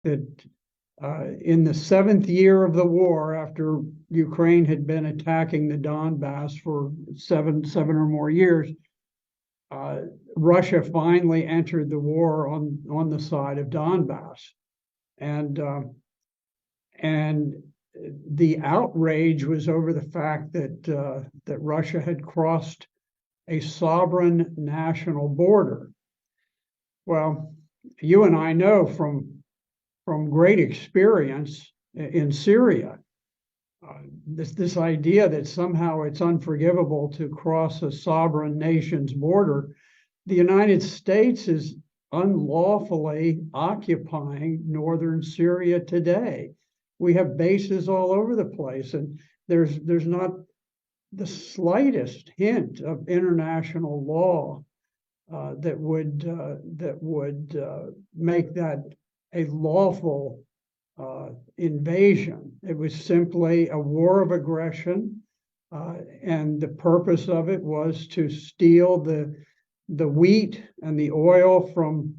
that in the 7th year of the war, after Ukraine had been attacking the Donbass for seven or more years, Russia finally entered the war on the side of Donbass, and the outrage was over the fact that Russia had crossed a sovereign national border. Well, you and I know from great experience in Syria, this idea that somehow it's unforgivable to cross a sovereign nation's border. The United States is unlawfully occupying northern Syria today. We have bases all over the place, and there's not the slightest hint of international law that would make that a lawful invasion. It was simply a war of aggression, and the purpose of it was to steal the wheat and the oil from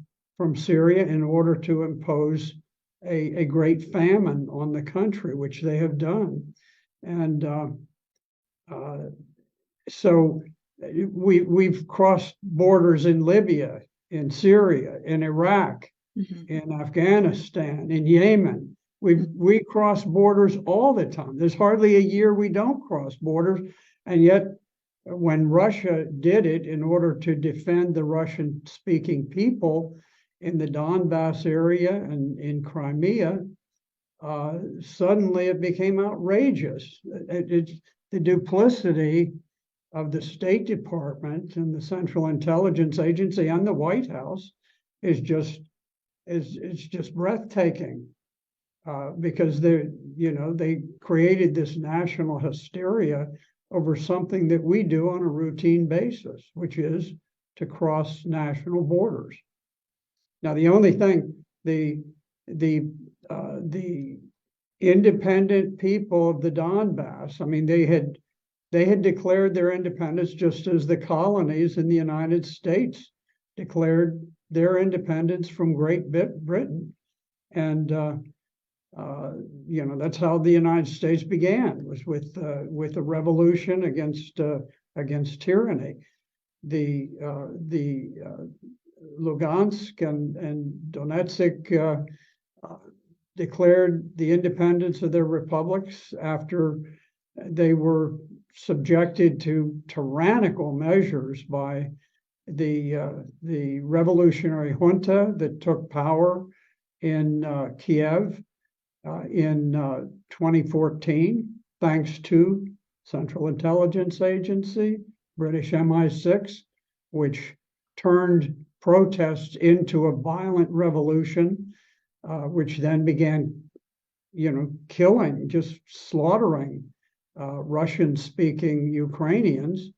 Syria in order to impose a great famine on the country, which they have done. And so we've crossed borders in Libya, in Syria, in Iraq, in Afghanistan, in Yemen. We cross borders all the time. There's hardly a year we don't cross borders. And yet, when Russia did it in order to defend the Russian-speaking people in the Donbass area and in Crimea, suddenly it became outrageous. The duplicity of the State Department and the Central Intelligence Agency and the White House is just breathtaking, because they created this national hysteria over something that we do on a routine basis, which is to cross national borders. Now, the only thing the independent people of the Donbass, I mean, they had declared their independence just as the colonies in the United States declared their independence from Great Britain. And that's how the United States began, was with a revolution against tyranny. The Lugansk and Donetsk declared the independence of their republics after they were subjected to tyrannical measures by the revolutionary junta that took power in Kiev in 2014, thanks to Central Intelligence Agency, British MI6, which turned protests into a violent revolution, which then began, killing, just slaughtering Russian-speaking Ukrainians.